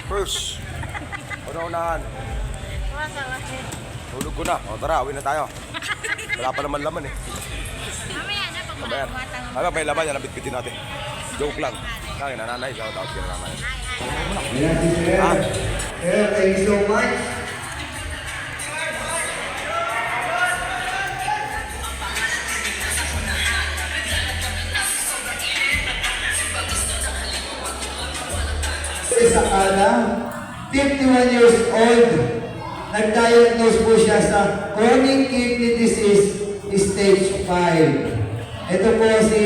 First, una-unahan. Masarap. Tulog ko na. O tara, uwi na tayo. Wala pa naman laman eh. Mamaya na pag Mamaya. Ano may laman yan, nabitbitin natin. Joke lang. Kaya nanay, shout out kina naman. Ayan, si Sir. Sir, thank you so much. Sa Sakala, 51 years old, nag-diagnose po siya sa chronic kidney disease stage 5. Ito po si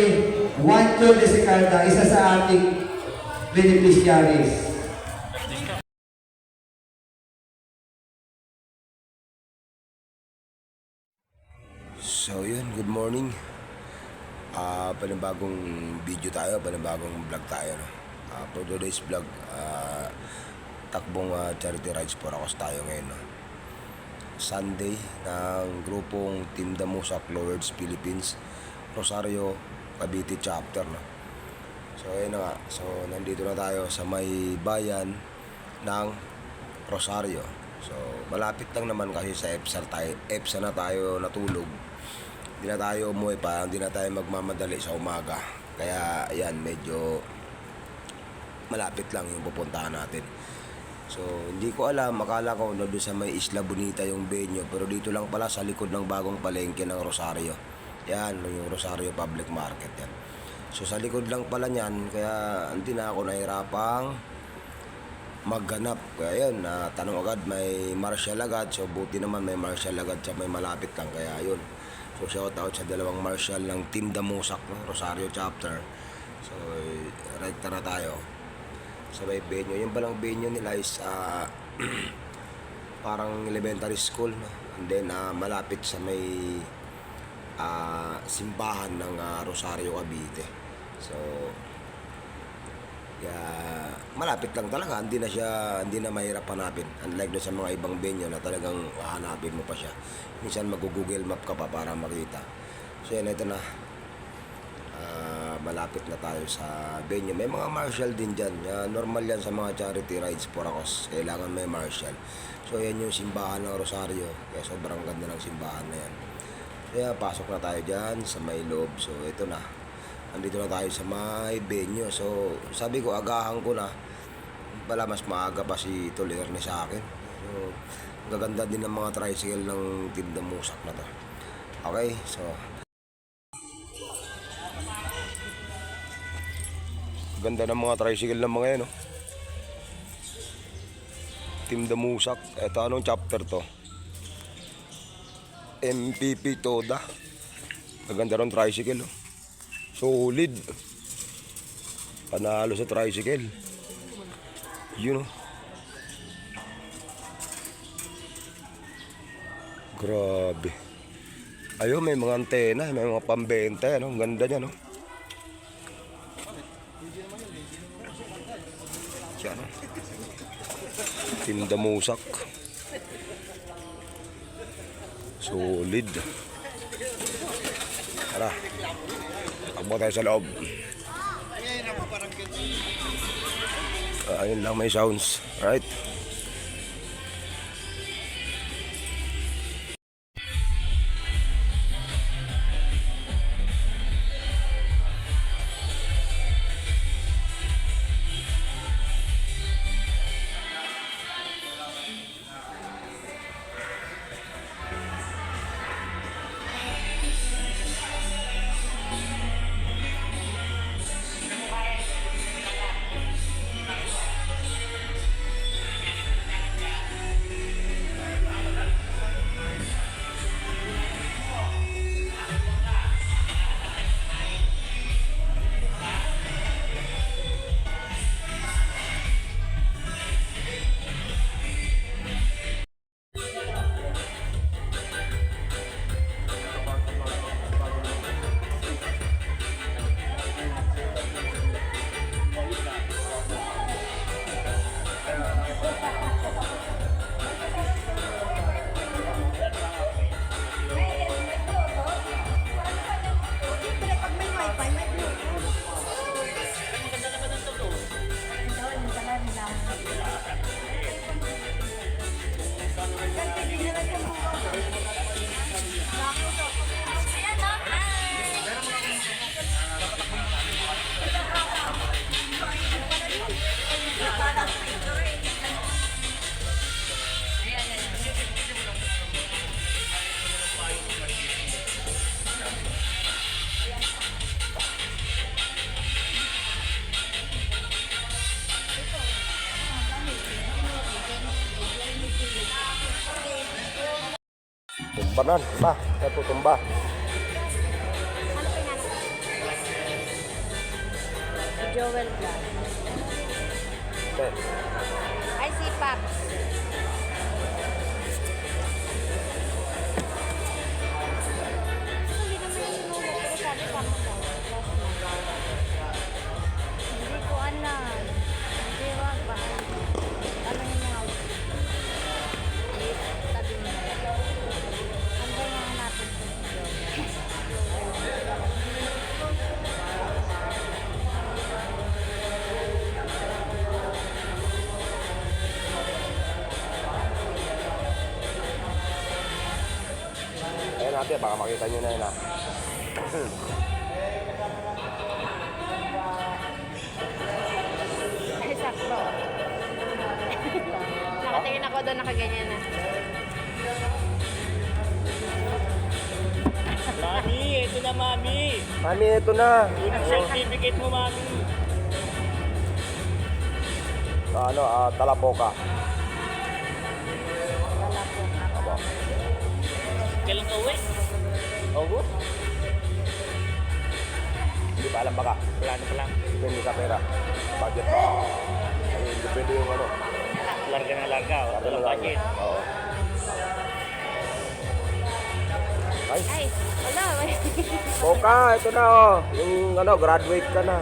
Juancho de Secalda, isa sa ating beneficiaries. So yun, good morning. Panibagong video tayo, panibagong vlog tayo. No? For today's vlog, takbong charity rides for Acos tayo ngayon. No? Sunday ng grupong Team Damusak Lords Philippines Rosario Cavite chapter. No? So ayun na nga, so nandito na tayo sa may bayan ng Rosario. So malapit lang naman kasi sa EPSA na tayo natulog. Hindi na tayo umuwi pa, hindi na tayo magmamadali sa umaga. Kaya ayan, medyo malapit lang yung pupuntahan natin. So hindi ko alam, akala ko doon sa may Isla Bonita yung venue, pero dito lang pala sa likod ng bagong palengke ng Rosario. Yan, yung Rosario Public Market yan. So sa likod lang pala niyan, kaya hindi na ako nahirapang maghanap. Kaya yun, tanong agad, may marshal agad. So buti naman may marshal agad sa may malapit lang, kaya yun. So shout out sa dalawang marshal ng Team Damusak, no? Rosario chapter. So right na tayo sa may venue. Yung palang venue nila is parang elementary school, no? And then malapit sa may simbahan ng Rosario Cavite. So malapit lang talaga, hindi na mahirap hanapin. Unlike doon sa mga ibang venue na talagang hahanapin mo pa siya. Minsan mag-google map ka pa para makita. So yan, ito na. Malapit na tayo sa venue. May mga marshal din dyan. Normal yan sa mga charity rides for Acos. Kailangan may marshal. So yan yung simbahan ng Rosario. Kaya sobrang ganda ng simbahan na yan. Kaya pasok na tayo dyan sa may loob. So ito na. Andito na tayo sa may venue. So sabi ko, agahan ko na. Pala mas maaga pa si Tolerni sa akin. So gaganda din ng mga tricycle ng Team Damusak na to. Okay, so ganda ng mga tricycle ng mga yan, no? Team Damusak. Ito, anong chapter to? MPP Toda. Gaganda ron tricycle, no? Solid. Panalo sa tricycle. Yun, no? Grabe. Ayun, may mga antena, may mga pambenta, no? Ang ganda niya, no? Yan, no? Team Damusak. Solid. Tara. Takbo tayo sa loob. Ayun lang, may sounds. Alright. Banan, ba? Kaya tutumba. Ano pinanap? Si Joel Black. Okay. Ay, si Paps. Hindi naman yung sinuha, pero sabi sa akin daw. Hindi ko alam. Hindi, wag ba? Ano yung mga sabi mo? Ano ba yung hanapin ko si Joel? Ayan natin, baka makita nyo na yun ha. Ay, sakto. Nakatingin ako doon, nakaganyan na. Mami, ito na mami. Mami, ito na. Unang certificate mo, mami. Ano, talapoka. Aba. Kailan ka uwi? August? Hindi pa alam baka. Plano pa lang. Depende sa pera. Budget pa. Ayun, depende yung ano. Larga na larga. Walang budget. Oo. Ay, Ay, wala. Poka, ito na oh. Yung ano, graduate ka na.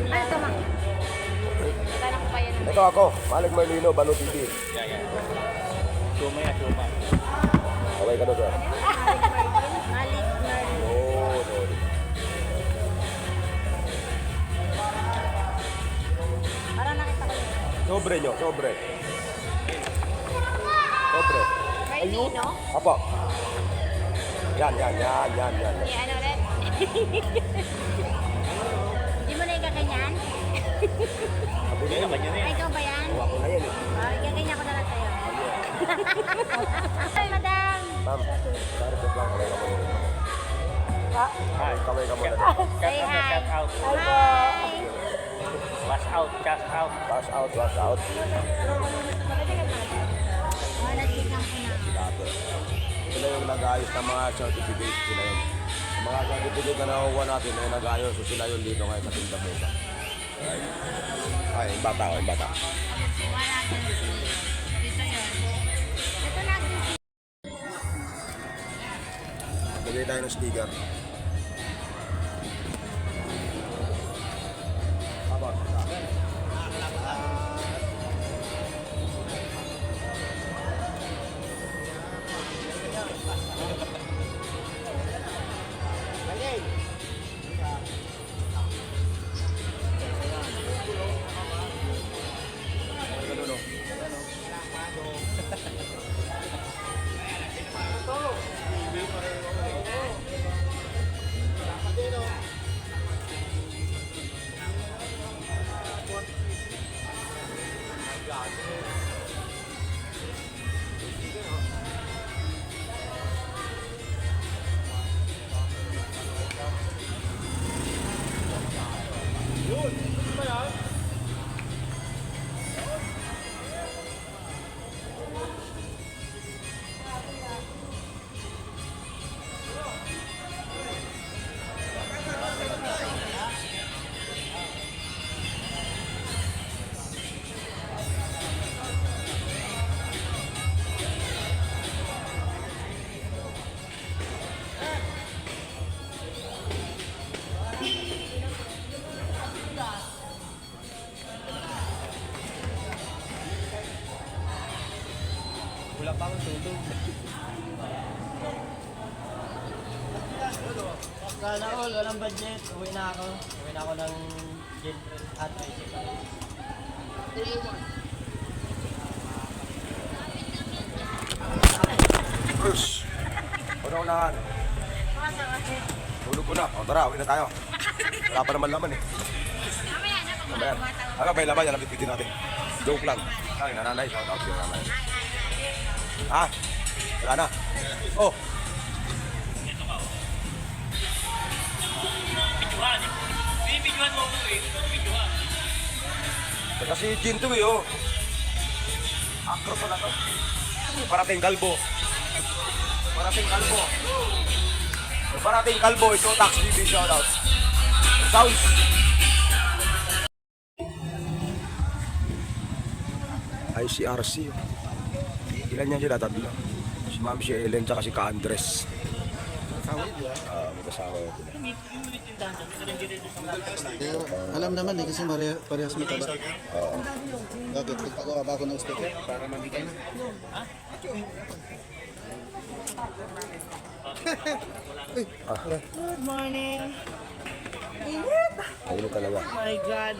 Ano ito, ma? Tanong ko pa yan. Ito ako, Malik Marlino, Bano TV. Yan. Suma yan, suma. Okay ka na sir. Malik Merlin. Oo, sorry. Parang nakita ko yun. Sobre nyo, sobre. Sobre. Marlino? Apo. Yan. Ni ano ulit? Di mo na ikakanyan? Sabi Yan naman yun Ay, eh. ikaw ba yan? Ako na yan eh. Ikakanyan ko na lang sa'yo. Ay, madam! Ma'am, sorry po lang. Kamay ka muna. Hi. Kamay ka muna. Say hi. Shout out. Hi! Wash out, cash out. Wash out, wash out. Oh, nagsigang ko na. Dati. Sila yung nag-ayos ng mga certificate. Sila yun. Yung mga certificate na nakukuha natin ay nag-ayos. So sila yun dito ngayon sa Tinda Musa. Ay, yung bata ko, yung bata. Wala ka na si... Dito yun. Ito na si... Lagay tayo ng sticker. Abot. Wala pa akong tulog. Sana all, walang budget. Uwi na ako. Uwi na ako ng jail at Bruce. Una-unahan. Tulog ko na. O tara, uwi na tayo. Wala pa naman laman eh. Mamaya na pag Ayan. Ano ba yung laman? Yan ang bitbitin natin. Joke lang. Ay, nananay. Shout out yung nanay. Ha? Wala na. Oh. Videohan eh. Binibidyohan mo ako eh. Videohan. Kasi Jin to eh, oh. Acro pala to. Parating galbo. Parating Kalbo. Parating Kalbo, ito Tax TV shoutout. Sounds. ICRC. Ilan niya sila? Tatlo. Si Ma'am si Ellen tsaka si Ka Andres. May kasama yun. Alam naman kasi parehas mataba. Bakit? Pagpagawa ba ako ng sticker para mabigay na? Good morning. Init! Ayun talaga. Oh my God.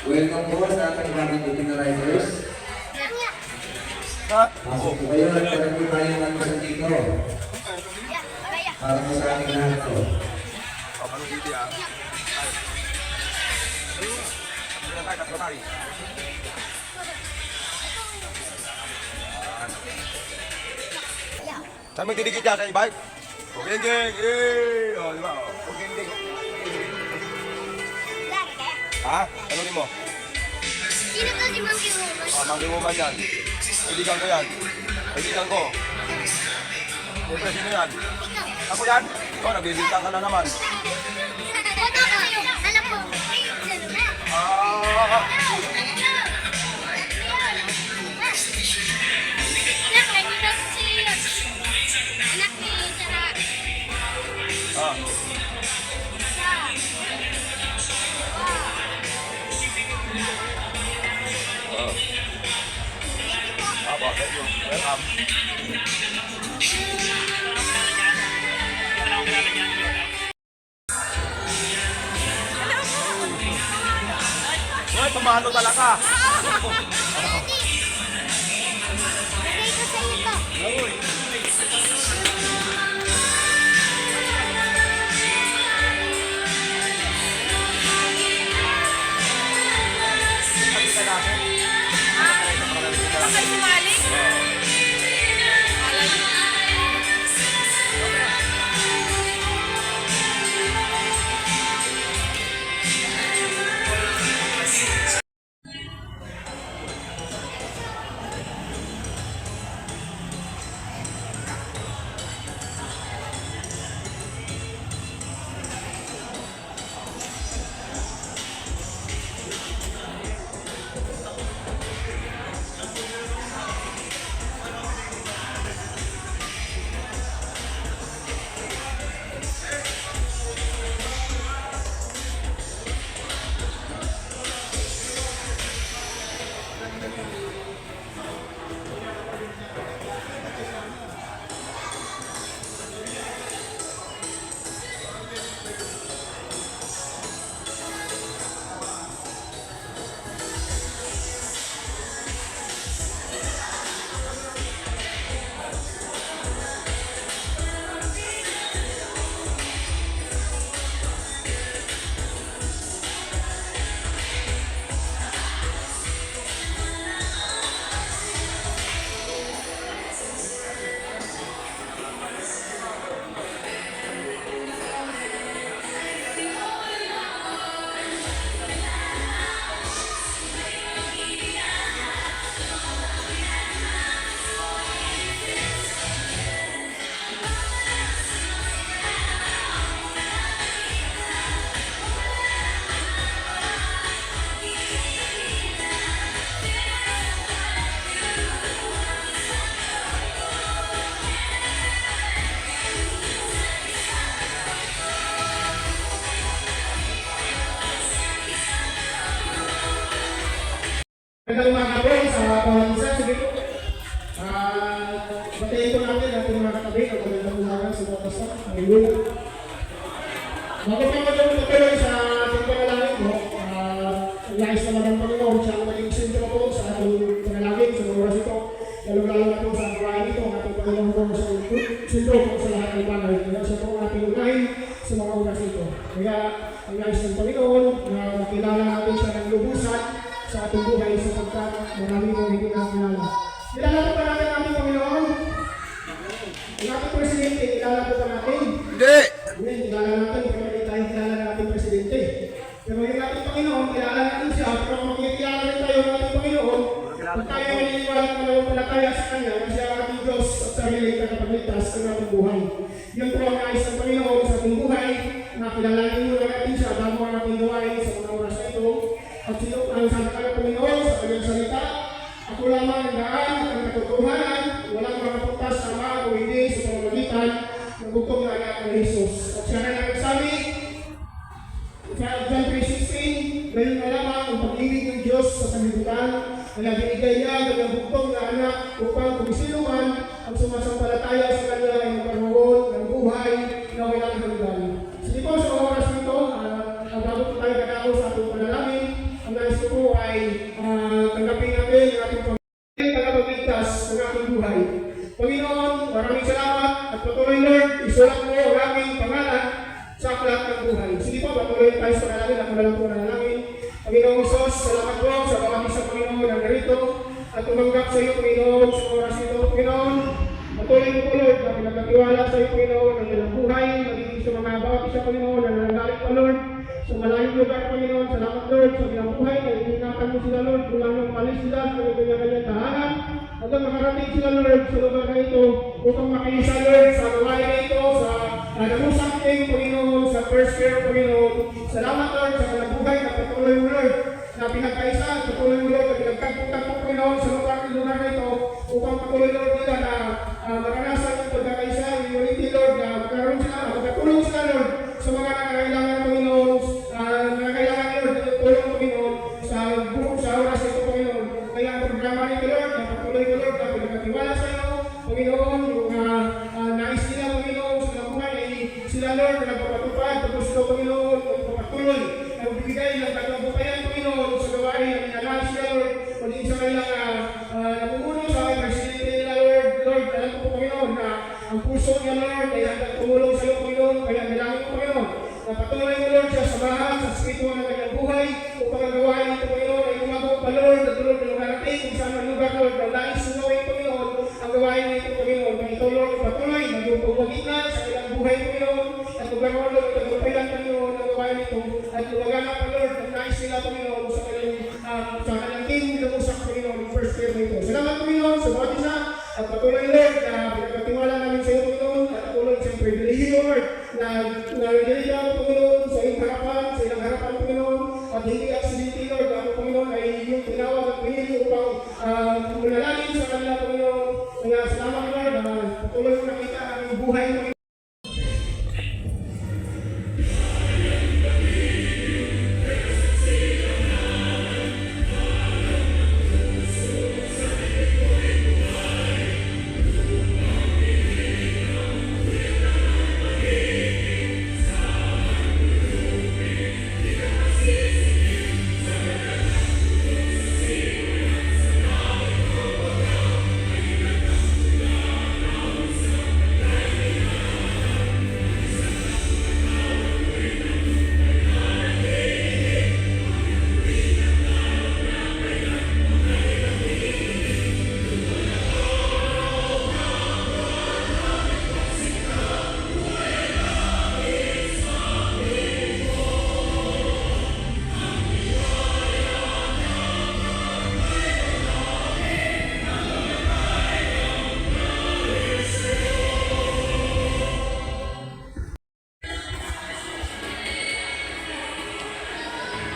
Welcome po sa ating mga Filipino Riders. Pasok po kayo at parang po tayo ng sa dito. Para po sa ating lahat po. Saan may tinikit niya sa e-bike? Okay, geng! Eh! O, di ba? Okay, geng! Ha? Tanunin mo. Sino to si Monkey Woman? Monkey Woman yan. Kaibigan ko yan. Kaibigan ko. Siyempre, sino yan? Ako yan? O, nagbibintang ka na naman. Foto ko kayo. Alam ko. Ah! Anak, nandito si anak ni Sarah. Ah! Apa? Welcome. Hoy, pamalo talaga. Lagay ko sa iyo to. Bakit sumali? Batayin po natin ating mga katabi ang magandang umaga sa mga pasok. Hallelujah. Bakit pa magandang sa ating panalangin po? Nais naman ng Panginoon siya ang maging sentro po sa ating panalangin sa mga oras ito. Lalo-lalo na po sa buhay ito, ang ating Panginoon po sa sentro po sa lahat ng bagay. Kaya siya po ang ating unahin sa mga oras ito. Kaya ang nais ng Panginoon na makilala natin siya ng lubusan sa ating buhay sapagkat marami po hindi nakilala. Kilala po ba natin ang ating Panginoon? Ang ating Presidente, kilala po ba natin? Hindi! Hindi, kilala natin, pero hindi tayo kilala ng ating Presidente. Pero yung ating Panginoon, kilala natin siya, pero kung makikilala rin tayo ng ating Panginoon, kung tayo maniniwala ng malapalataya sa Kanya, kasi ang ating Diyos at sarili at kapagligtas ng ating buhay. Yan po ang nais ng Panginoon sa ating buhay, na kilalanin muna natin siya bago ang ating gawain sa mga oras na ito. At sino ang sabi ka ng Panginoon sa kanyang salita, ako lamang ang daan at ang katotohanan, walang makapunta sa Ama o hindi sa pamamagitan ng bugtong na anak ng Jesus. At siya na nagsabi, John 3:16, ngayon na lamang ang pag-ibig ng Diyos sa sanlibutan, kaya binigay niya ng bugtong na anak upang kung sino man ang sumasampalataya sa kanya ay magkaroon ng buhay na walang hanggan. Sige po sa oras nito, bago po tayo kakao sa ating panalangin, ang nais ko po ay tanggapin natin ang ating tagapagligtas ng ating buhay. Panginoon, maraming salamat at patuloy Lord, isulat mo ang aming pangalan sa aklat ng buhay. Sige po, patuloy tayo sa panalangin, ako na lang po nanalangin. Panginoong Isos, salamat po sa bawat isa Panginoon na narito at tumanggap sa iyo Panginoon sa oras ito Panginoon. Patuloy mo po Lord na pinagkatiwala sa iyo Panginoon ang ilang buhay, magiging sa mga bawat isa Panginoon na nananalig pa Lord. Sa malayong lugar, Panginoon, salamat Lord sa ilang buhay na iningatan mo sila Lord kulang ng malis sila sa kanyang tahanan hanggang makarating sila Lord sa lugar na ito upang makiisa Lord sa gawain na ito sa nanamusang king Panginoon sa first year Panginoon. Salamat Lord sa kanyang buhay na patuloy mo Lord na pinagkaisa at patuloy mo Lord na pinagkagputang Panginoon sa lugar na ito upang patuloy Lord nila na maranasan yung pagkakaisa yung unity Lord na magkaroon sila, magkatulong sila Lord sa mga nangangailangan Panginoon, nangangailangan Lord ng tulong Panginoon sa oras ito Panginoon. Kaya ang programa nito Lord, na patuloy ko Lord, na pinagkatiwala sa iyo Panginoon, yung nais nila Panginoon sa mga buhay ay sila Lord na nagpapatupad, tapos ito Panginoon, nagpapatuloy, nagbibigay ng kagabutayan Panginoon sa gawain na minanahan sila Lord, maging sa kanilang namumuno sa aking presidente nila Lord, alam ko Panginoon na ang puso niya Lord ay hanggang tumulong sa iyo Panginoon, kaya nilangin ko Panginoon, na patuloy mo Lord siya samahan sa spiritual na kanyang buhay upang ang gawain nito Panginoon ay umagaw pa Lord at Lord na lumarating kung saan ang lugar Lord na nais sunawin Panginoon ang gawain nito Panginoon. Kaya ito Lord patuloy nagpupagwagitan sa kanilang buhay Panginoon at lugar Lord nagpapayan Panginoon ang gawain nito at luwagan na pa Lord ang nais nila Panginoon sa kanilang king lumusak Panginoon yung first year nito. Salamat Panginoon sa bawat isa at patuloy Lord na pinagkatiwala namin sa iyo Panginoon at patuloy sa privilege Lord na naliligaw Panginoon sa iyong harapan, sa ilang harapan Panginoon at hindi aksidente Lord ako Panginoon ay iyong tinawag at pinili upang manalangin sa kanila Panginoon. Kaya salamat Lord na patuloy mo nakita ang iyong buhay Panginoon.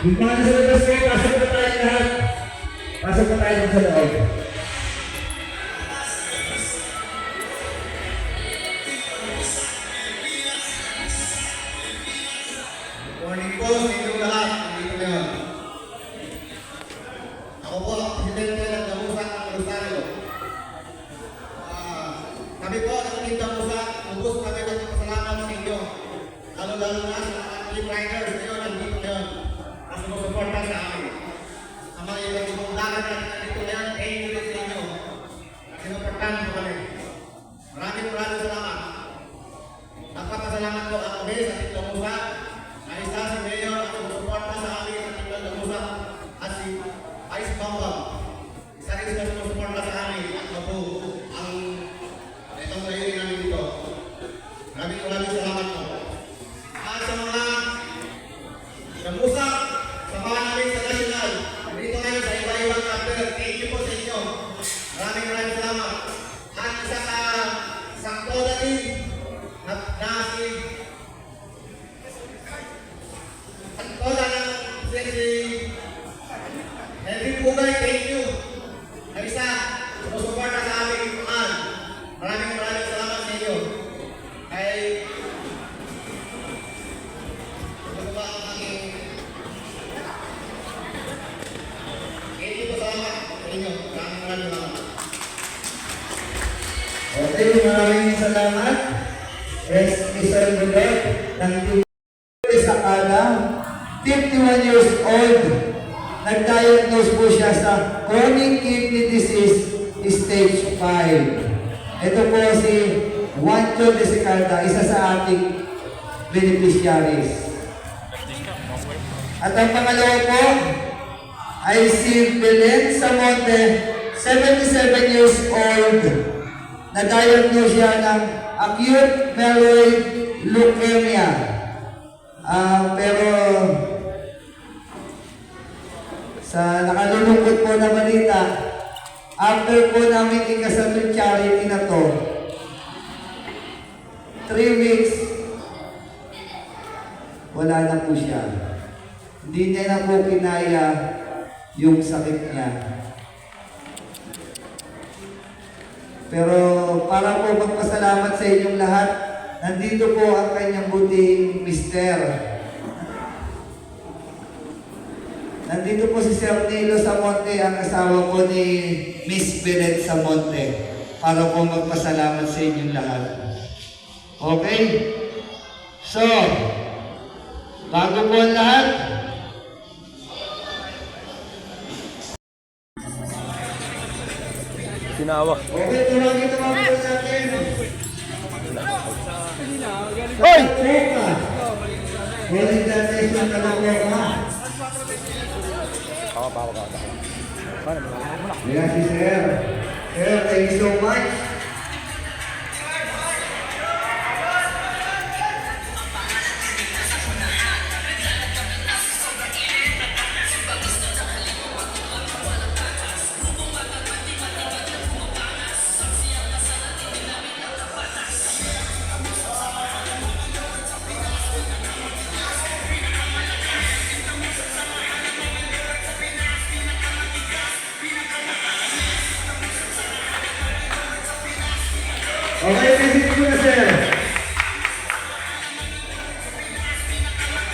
Bigyan sa labas ko, pasok na tayo lahat. Pasok na tayo sa loob. Morning po sa inyong lahat. Dito ngayon. Ako po ang presidente ng Damusan ng Rosario. Kami po ng Team Damusa, ubos kami ng pasalamat sa inyo. Lalo-lalo na sa mga team riders ngayon, nandito ngayon. At sumusuporta sa amin. Sa mga ibang lagat na nandito ngayon, thank you din sa inyo. At sinuportahan po kami. Maraming salamat. Nagpapasalamat po ang kami sa Team Damusa. Na isa si Mayor at sumusuporta sa amin sa Team Damusa. At si Vice Bambam. Isa rin sila sumusuporta sa amin. At po ang itong layunin namin dito. Maraming salamat po. At sa mga Damusa, samahan namin sa national. Dito ngayon sa iba-ibang chapter. Thank you po sa inyo. Maraming salamat. At isa ka sakto na din na si sakto na si Henry Pugay. Thank you. Ang isa, sumusuporta sa aming ipuan. Maraming salamat sa inyo. Ay ano ba ang aking thank you po salamat sa inyo. Maraming salamat. Okay, maraming salamat. Yes, Mr. Budot ng Team Sakala, 51 years old. Nag-diagnose po siya sa chronic kidney disease stage 5. Ito po si Juancho de Sicalda, isa sa ating beneficiaries. At ang pangalawa po ay si Belen Samonte, 77 years old. Na-diagnose siya ng acute myeloid leukemia. Pero sa nakalulungkot po na balita, after po namin ikasal yung charity na to, 3 weeks, wala na po siya. Hindi niya na po kinaya yung sakit niya. Pero para po magpasalamat sa inyong lahat, nandito po ang kanyang buting mister. Nandito po si Sir Nilo Samonte, ang asawa po ni Miss Beret Samonte, para po magpasalamat sa inyong lahat. Okay? So, bago po ang lahat, Sinawa. okay, tulangin naman po natin. Hoy! Walang donation na lang po, ha? Yes, si Sir. Sir, thank you so much. Okay, message ko na, Sir.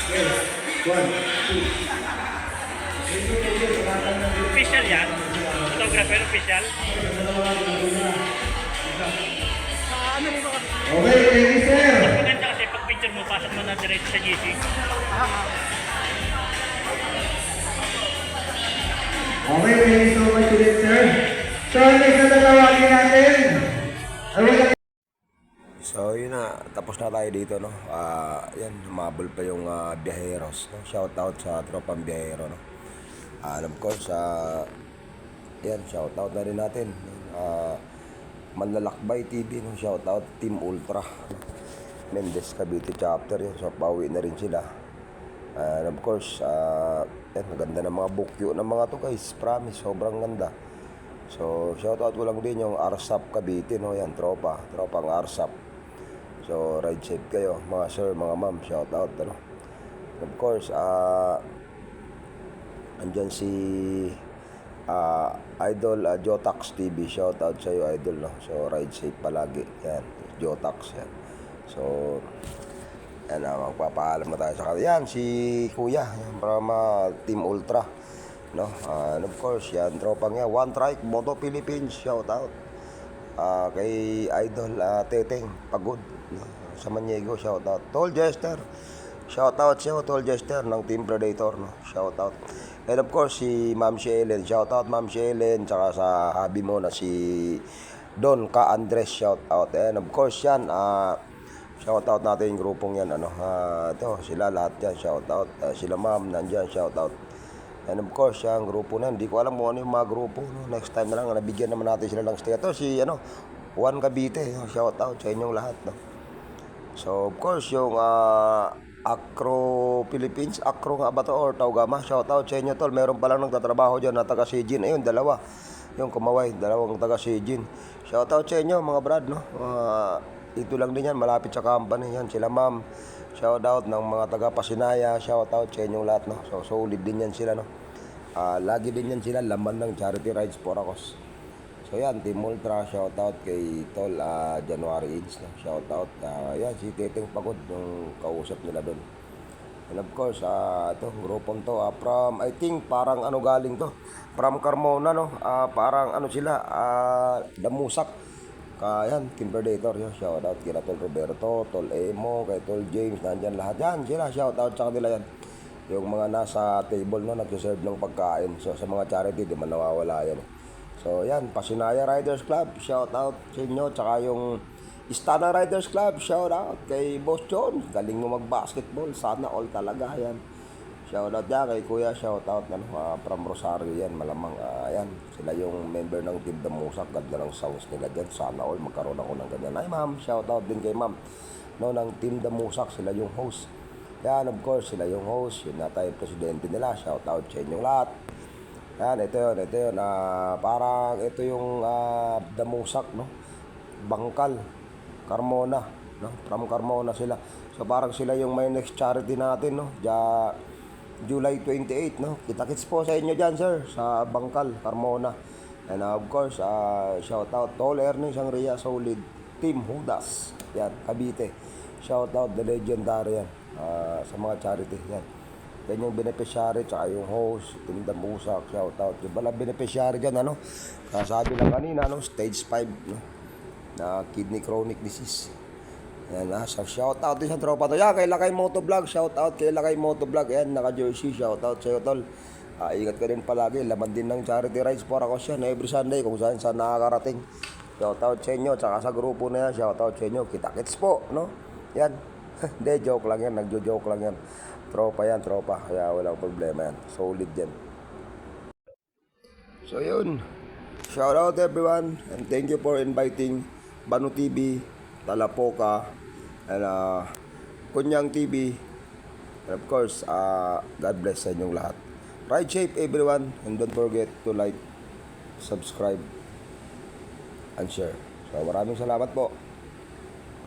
Okay, 1, 2. Official yan? Photographer official? Okay, thank you, Sir. Maganda kasi pag picture mo, pasok mo na diretso sa GC. Okay, thank you so much ulit, Sir. So, next na tatawagin natin. So yun na, tapos na tayo dito, no. Yan, humabol pa yung biyaheros, no. Shout out sa tropang biyahero, no. Of course, yan, shout out na rin natin. Manlalakbay TV, no. Shout out Team Ultra, no? Mendez Cavite chapter yun, so pauwi na rin sila. And of course, yan, maganda ng mga bukyo ng mga to, guys. Promise, sobrang ganda. So shout out ko lang din yung Arsap Cavite, no. Yan, tropang Arsap. So ride safe kayo, mga sir, mga ma'am, shout out, ano. Of course, andyan si Idol Jotax TV, shout out sa iyo, Idol, no. So ride safe palagi, yan, Jotax, yan. So yan, magpapaalam na tayo sa kanila. Yan, si Kuya, yan, para Team Ultra, no. And of course, yan, tropang yan, One Trike Moto Philippines, shout out. Kay Idol Teteng Pagod sa Maniego, shoutout. Tol Jester, shoutout siya, Tol Jester ng Team Predator, no? Shoutout. And of course, si Ma'am Shellen, shoutout Ma'am Shellen, tsaka sa hubby mo na si Don Ka Andres, shoutout. And of course yan, shoutout natin yung grupong yan, ito, sila lahat yan, shoutout. Sila Ma'am, nandyan, shoutout. And of course, yung grupo na, hindi ko alam kung ano yung mga grupo, no? Next time na lang, nabigyan naman natin sila ng stay. Ito, si, Juan Cavite, shoutout sa inyong lahat, no? So, of course, yung Acro Philippines, Acro nga ba to or Taugama, shoutout sa inyo, tol. Meron pa lang nagtatrabaho dyan na taga Sijin. Ayun, dalawa. Yung kumaway, dalawang taga Sijin. Shoutout sa inyo, mga brad, no? Ito lang din yan, malapit sa company yan. Sila Ma'am, shoutout ng mga taga Pasinaya, shoutout sa inyong lahat, no? So, solid din yan sila, no? Lagi din yan sila, laman ng Charity Rides for a Cause. So yan, Team Ultra, shoutout kay Tol January Aids, no? Shoutout. Yan, si Teteng Pagod, yung kausap nila doon. And of course, ito, grupong to, from, I think, parang galing to, from Carmona, no? Parang sila, Damusak. Yan, Team Predator, yun. Shoutout kay Tol Roberto, Tol Emo, kay Tol James, nandyan lahat. Yan, sila, shoutout sa kanila yan. Yung mga nasa table, no, nag-serve ng pagkain. So, sa mga charity, di man nawawala yan. So, yan, Pasinaya Riders Club, shoutout sa inyo. Tsaka yung Istana Riders Club, shoutout kay Boss John. Galing mo mag-basketball, sana all talaga, yan. Shoutout yan kay Kuya, shoutout from Rosario yan, malamang, yan. Sila yung member ng Team Damusak, ganda ng sounds nila dyan, sana all magkaroon ako ng ganyan. Ay ma'am, shoutout din kay ma'am, no, ng Team Damusak, sila yung host. Yan, of course, sila yung host, yun na tayo presidente nila, shoutout sa inyong lahat. Yan, ito yun, parang ito yung Damusak, no? Bangkal, Carmona, no? From Carmona sila. So parang sila yung may next charity natin, no? July 28, no? Kita-kits po sa inyo dyan, sir, sa Bangkal, Carmona. And of course, shoutout Tol Ernie Sangria, solid Team Hudas, yan, Cavite. Shoutout the legendary yan, sa mga charity, yan. Yan yung beneficiary, tsaka yung host, Team Damusak, shoutout. Yung pala beneficiary dyan, sabi na kanina, stage 5, no? Na kidney chronic disease. Yan, so shoutout din sa tropa to. Yan, kay Lakay Motovlog, shoutout kay Lakay Motovlog. Yan, naka-jersey, shoutout sa'yo, tol. Ingat ka din palagi, laman din ng Charity Rides for a Cause yan, every Sunday, kung saan nakakarating. Shoutout sa inyo, tsaka sa grupo na yan, shoutout sa inyo. Kita-kits po, no? Yan. Hindi, joke lang yan, nagjo-joke lang yan. Tropa yan, tropa. Kaya walang problema yan. Solid yan. So yun. Shout out everyone. And thank you for inviting Banu TV, Talapoka, and Kunyang TV. And of course, God bless sa inyong lahat. Ride safe everyone. And don't forget to like, subscribe, and share. So maraming salamat po.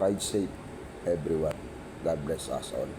Ride safe everyone. God bless us all.